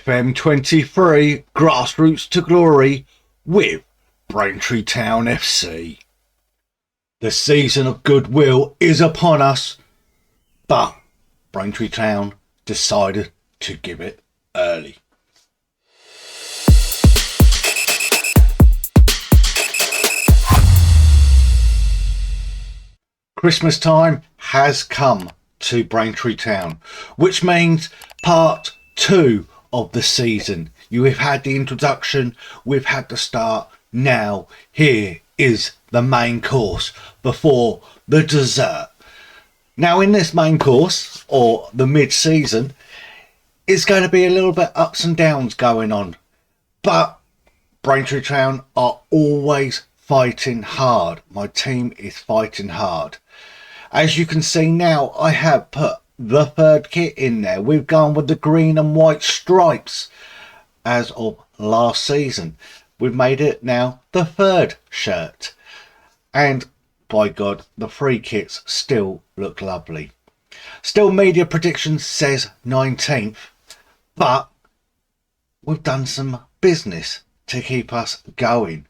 FM23 Grassroots to Glory with Braintree Town FC. The season of goodwill is upon us, but Braintree Town decided to give it early. Christmas time has come to Braintree Town, which means part 2 of the season. You have had the introduction, we've had the start. Now here is the main course before the dessert. Now in this main course, or the mid-season, it's going to be a little bit ups and downs going on, but Braintree Town are always fighting hard. My team is fighting hard. As you can see now, I have put the third kit in there. We've gone with the green and white stripes as of last season. We've made it now the third shirt. And by God, the three kits still look lovely. Still media prediction says 19th, but we've done some business to keep us going.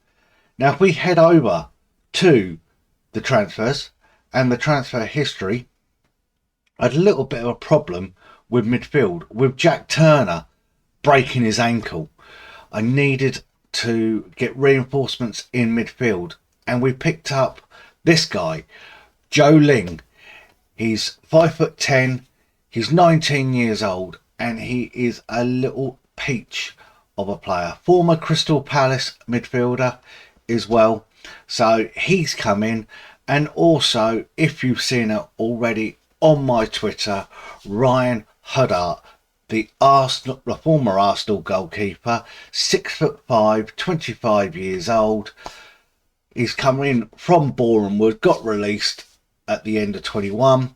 Now if we head over to the transfers and the transfer history, I had a little bit of a problem with midfield, with Jack Turner breaking his ankle. I needed to get reinforcements in midfield, and we picked up this guy, Joe Ling. He's 5'10", he's 19 years old, and he is a little peach of a player. Former Crystal Palace midfielder as well. So he's come in, and also, if you've seen it already on my Twitter, Ryan Huddart, the former Arsenal goalkeeper, 6'5", 25 years old. He's come in from Bournemouth, got released at the end of 21.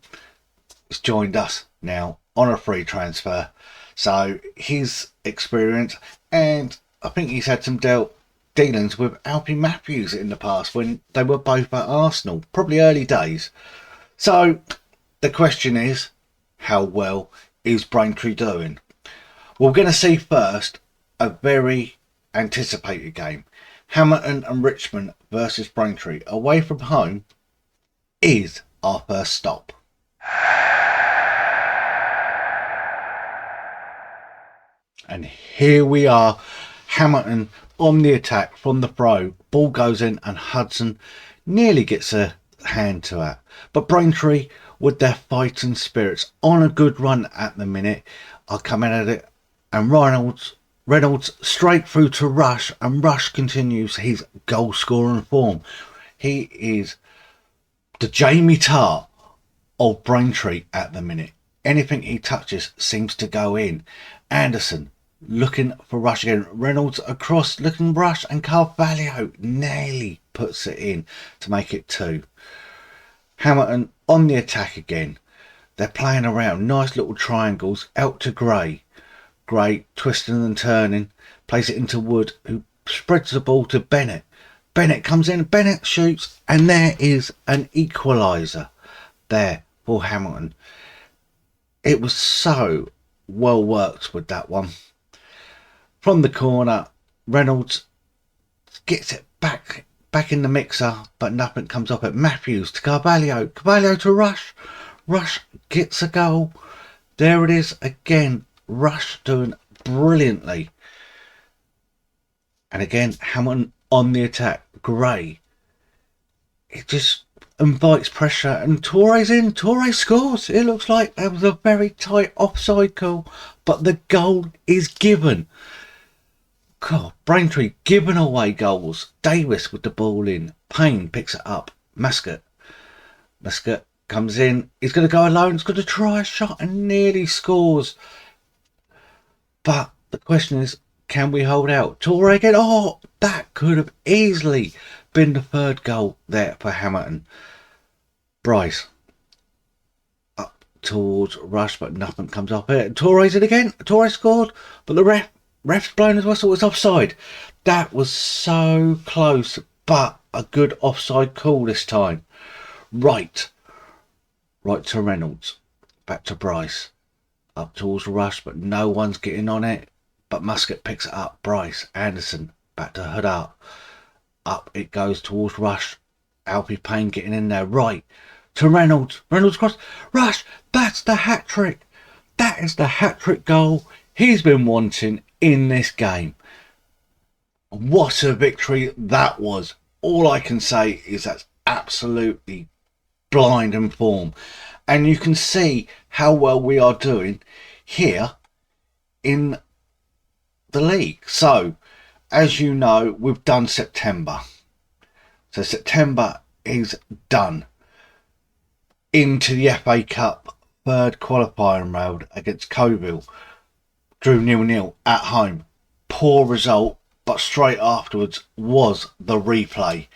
He's joined us now on a free transfer. So his experience, and I think he's had some dealings with Alfie Matthews in the past when they were both at Arsenal, probably early days. So the question is, how well is Braintree doing? Well, we're going to see first a very anticipated game. Hamilton and Richmond versus Braintree away from home is our first stop. And here we are, Hamilton on the attack from the throw. Ball goes in and Hudson nearly gets a hand to it. But Braintree, with their fighting spirits, on a good run at the minute, are coming at it. And Reynolds straight through to Rush, and Rush continues his goal scoring form. He is the Jamie Tart of Braintree at the minute. Anything he touches seems to go in. Anderson looking for Rush again. Reynolds across looking Rush, and Carvalho nearly puts it in to make it 2. Hamilton on the attack again. They're playing around. Nice little triangles out to Gray. Gray twisting and turning. Plays it into Wood, who spreads the ball to Bennett. Bennett comes in. Bennett shoots. And there is an equaliser there for Hamilton. It was so well worked with that one. From the corner, Reynolds gets it back in the mixer, but nothing comes off it. Matthews to Carvalho. Carvalho to Rush. Rush gets a goal. There it is again. Rush doing brilliantly. And again, Hamilton on the attack. Gray. It just invites pressure, and Torre's in. Torre scores. It looks like that was a very tight offside call, but the goal is given. God, Braintree giving away goals. Davis with the ball in. Payne picks it up. Muscat comes in. He's going to go alone. He's going to try a shot and nearly scores. But the question is, can we hold out? Torre again. Oh, that could have easily been the third goal there for Hamilton. Bryce up towards Rush, but nothing comes off it. Torre's in again. Torre scored, but the ref's blown his whistle. It's offside. That was so close, but a good offside call this time. Right to Reynolds. Back to Bryce. Up towards Rush, but no one's getting on it. but Muscat picks it up. Bryce Anderson back to Hood up it goes towards Rush. Alfie Payne getting in there, right to Reynolds cross, Rush, that's the hat-trick. That is the hat-trick goal he's been wanting in this game. What a victory that was. All I can say is that's absolutely blind in form, and you can see how well we are doing here in the league. So as you know, we've done September, so September is done. Into the FA Cup third qualifying round against Coville, drew 0-0 at home. Poor result, but straight afterwards was the replay.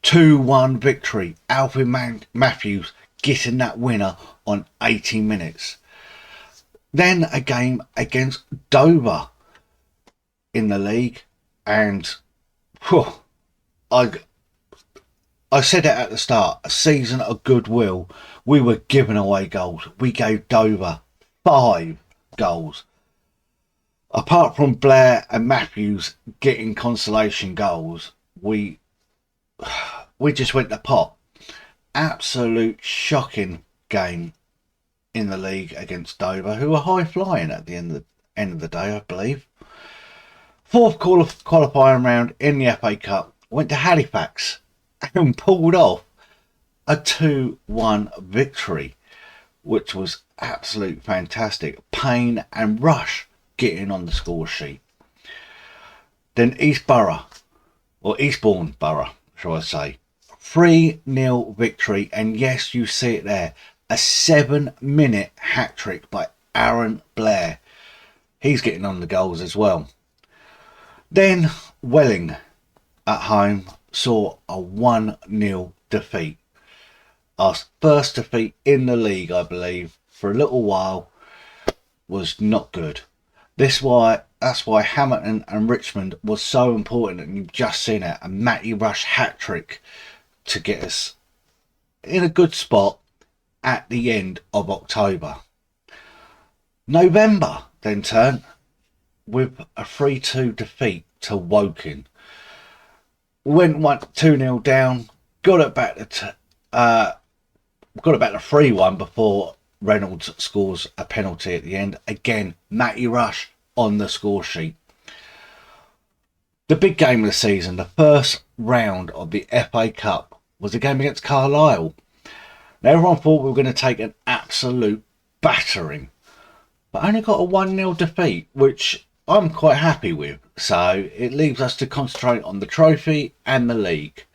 2-1 victory. Alfie Matthews getting that winner on 80 minutes. Then a game against Dover in the league, and I said it at the start, a season of goodwill. We were giving away goals. We gave Dover 5 goals. Apart from Blair and Matthews getting consolation goals, we just went to pot. Absolute shocking game in the league against Dover, who were high flying at the end of the day, I believe. Fourth qualifying round in the FA Cup, went to Halifax and pulled off a 2-1 victory, which was absolute fantastic. Payne and Rush getting on the score sheet. Then Eastbourne Borough, shall I say, 3-0 victory, and yes, you see it there, a 7-minute hat-trick by Aaron Blair. He's getting on the goals as well. Then Welling at home saw a 1-0 defeat. Our first defeat in the league, I believe, for a little while, was not good. That's why Hamilton and Richmond was so important, and you've just seen it, a Matty Rush hat-trick to get us in a good spot at the end of October. November then turned with a 3-2 defeat to Woking. Went 2-0 down, got it back to 3-1 before Reynolds scores a penalty at the end. Again, Matty Rush on the score sheet. The big game of the season, the first round of the FA Cup, was a game against Carlisle. Now, everyone thought we were going to take an absolute battering, but only got a 1-0 defeat, which I'm quite happy with. So it leaves us to concentrate on the trophy and the league.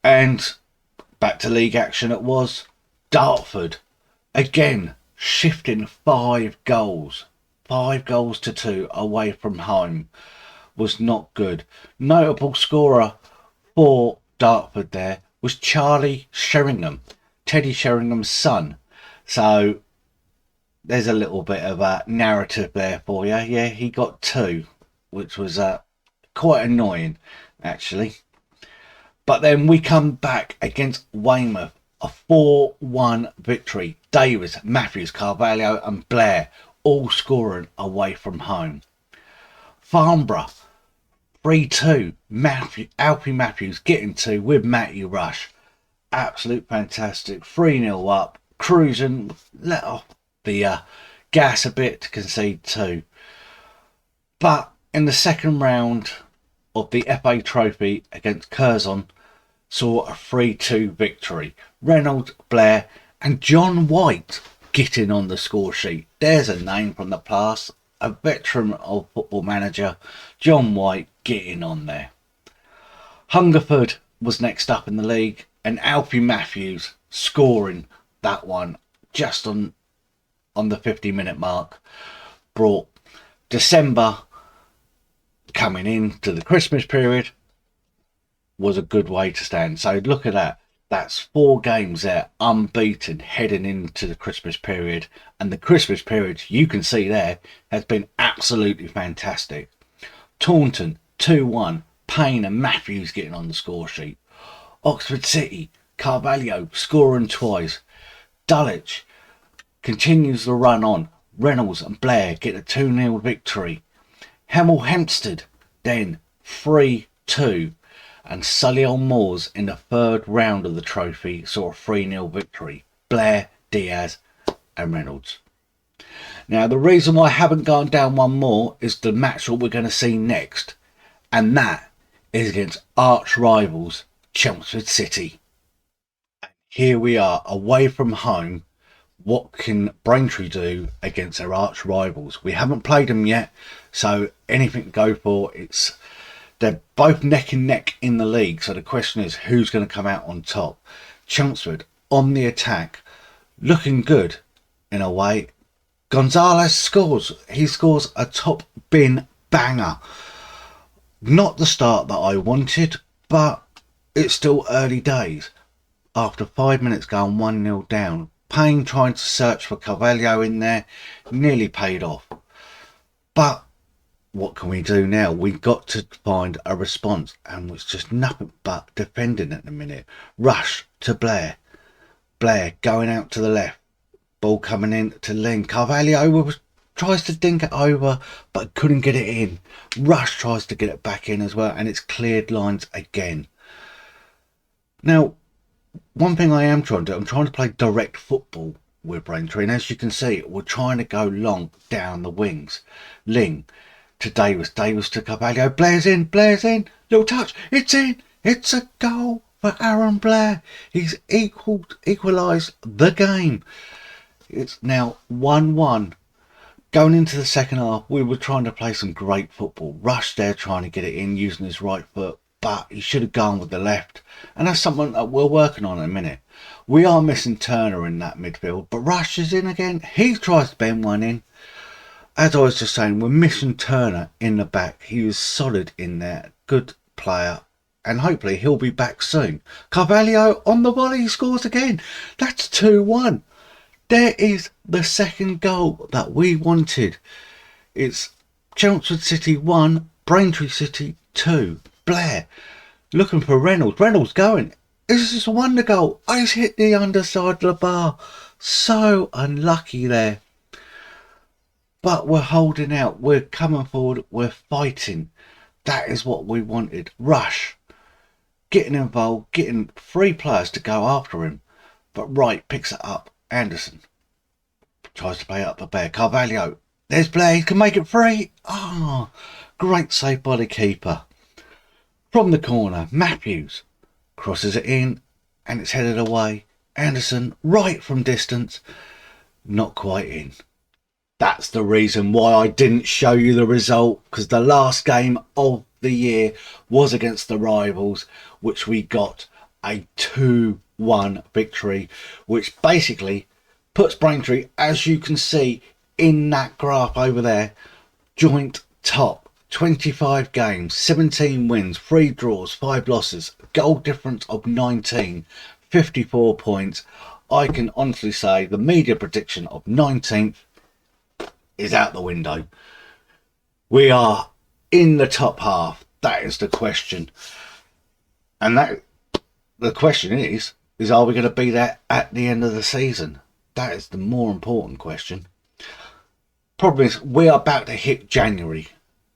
And back to league action it was. Dartford, again, shifting 5 goals. 5 goals to 2 away from home was not good. Notable scorer for Dartford there was Charlie Sheringham, Teddy Sheringham's son. So there's a little bit of a narrative there for you. Yeah, he got 2, which was quite annoying, actually. But then we come back against Weymouth, a 4-1 victory. Davis, Matthews, Carvalho and Blair all scoring away from home. Farnborough, 3-2. Alfie Matthews getting 2 with Matty Rush. Absolute fantastic. 3-0 up, cruising, let off the gas a bit to concede 2. But in the second round of the FA Trophy against Curzon, saw a 3-2 victory. Reynolds, Blair and John White getting on the score sheet. There's a name from the past, a veteran of Football Manager, John White getting on there. Hungerford was next up in the league, and Alfie Matthews scoring that one just on the 50-minute mark, brought December coming into the Christmas period was a good way to stand. So look at that. That's 4 games there, unbeaten, heading into the Christmas period. And the Christmas period, you can see there, has been absolutely fantastic. Taunton, 2-1. Payne and Matthews getting on the score sheet. Oxford City, Carvalho scoring twice. Dulwich continues the run on. Reynolds and Blair get a 2-0 victory. Hemel Hempstead then 3-2, and Solihull Moors in the third round of the trophy saw a 3-0 victory. Blair, Diaz and Reynolds. Now the reason why I haven't gone down one more is the match that we're going to see next, and that is against arch rivals Chelmsford City. Here we are away from home. What can Braintree do against their arch rivals? We haven't played them yet, so anything to go for. They're both neck and neck in the league, so the question is who's going to come out on top. Chelmsford on the attack, looking good in a way. Gonzalez scores. He scores a top bin banger. Not the start that I wanted, but it's still early days. After 5 minutes going 1-0 down, Payne trying to search for Carvalho in there, nearly paid off. But what can we do now? We've got to find a response, and it's just nothing but defending at the minute. Rush to Blair. Blair going out to the left. Ball coming in to Ling. Carvalho tries to dink it over, but couldn't get it in. Rush tries to get it back in as well, and it's cleared lines again. Now, one thing I am trying to do, I'm trying to play direct football with Braintree, and as you can see, we're trying to go long down the wings. Ling to Davis, Davis to Carvalho, Blair's in, little touch, it's in, it's a goal for Aaron Blair. He's equalised the game. It's now 1-1. Going into the second half, we were trying to play some great football. Rush there trying to get it in using his right foot, but he should have gone with the left, and that's something that we're working on in a minute. We are missing Turner in that midfield, but Rush is in again. He tries to bend one in. As I was just saying, we're missing Turner in the back. He was solid in there, good player, and hopefully he'll be back soon. Carvalho on the volley, he scores again. That's 2-1. There is the second goal that we wanted. It's Chelmsford City 1, Braintree City 2. Blair looking for Reynolds. Reynolds going. This is a wonder goal. Oh, he's hit the underside of the bar. So unlucky there. But we're holding out. We're coming forward. We're fighting. That is what we wanted. Rush getting involved, getting 3 players to go after him. But Wright picks it up. Anderson tries to play up the Blair. Carvalho. There's Blair. He can make it free. Oh, great save by the keeper. From the corner, Matthews crosses it in and it's headed away. Anderson right from distance. Not quite in. That's the reason why I didn't show you the result, because the last game of the year was against the rivals, which we got a 2-1 victory, which basically puts Braintree, as you can see in that graph over there, joint top. 25 games, 17 wins, 3 draws, 5 losses, goal difference of 19, 54 points. I can honestly say the media prediction of 19th is out the window. We are in the top half. That is the question. And that the question is are we going to be there at the end of the season? That is the more important question. Problem is, we are about to hit January.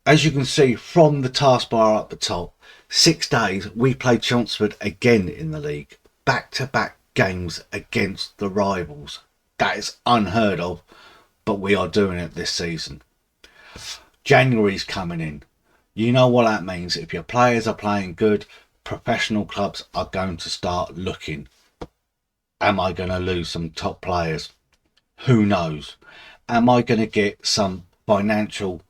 As you can see from the taskbar up the top, 6 days we played Chelmsford again in the league. Back-to-back games against the rivals. That is unheard of, but we are doing it this season. January's coming in. You know what that means. If your players are playing good, professional clubs are going to start looking. Am I going to lose some top players? Who knows? Am I going to get some financial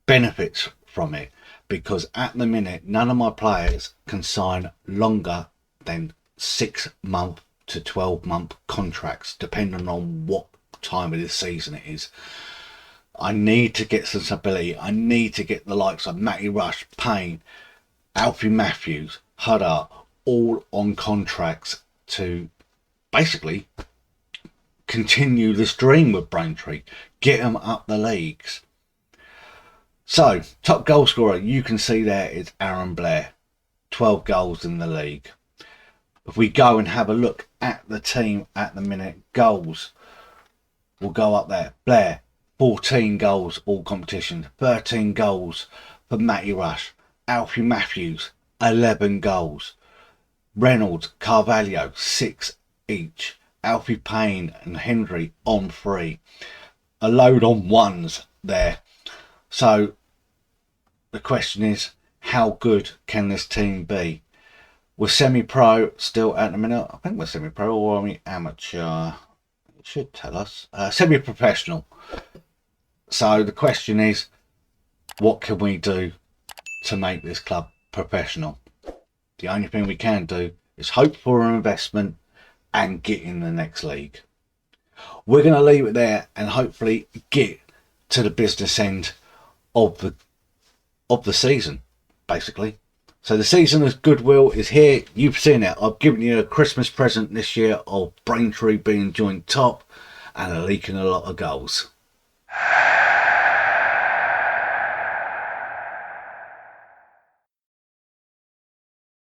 benefits from it? Because at the minute, none of my players can sign longer than 6-month to 12-month contracts, depending on what time of the season it is. I need to get some stability. I need to get the likes of Matty Rush, Payne, Alfie Matthews, Huddart, all on contracts to basically continue this dream with Braintree, get them up the leagues. So, top goal scorer, you can see there is Aaron Blair, 12 goals in the league. If we go and have a look at the team at the minute, goals will go up there. Blair, 14 goals all competitions, 13 goals for Matty Rush. Alfie Matthews, 11 goals. Reynolds, Carvalho, 6 each. Alfie Payne and Hendry on 3. A load on ones there. So the question is, how good can this team be? We're semi-pro still at the minute. I think we're semi-pro, or are we amateur? It should tell us. Semi-professional. So the question is, what can we do to make this club professional? The only thing we can do is hope for an investment and get in the next league. We're going to leave it there and hopefully get to the business end of the season, basically. So the season of goodwill is here. You've seen it. I've given you a Christmas present this year of Braintree being joint top and leaking a lot of goals.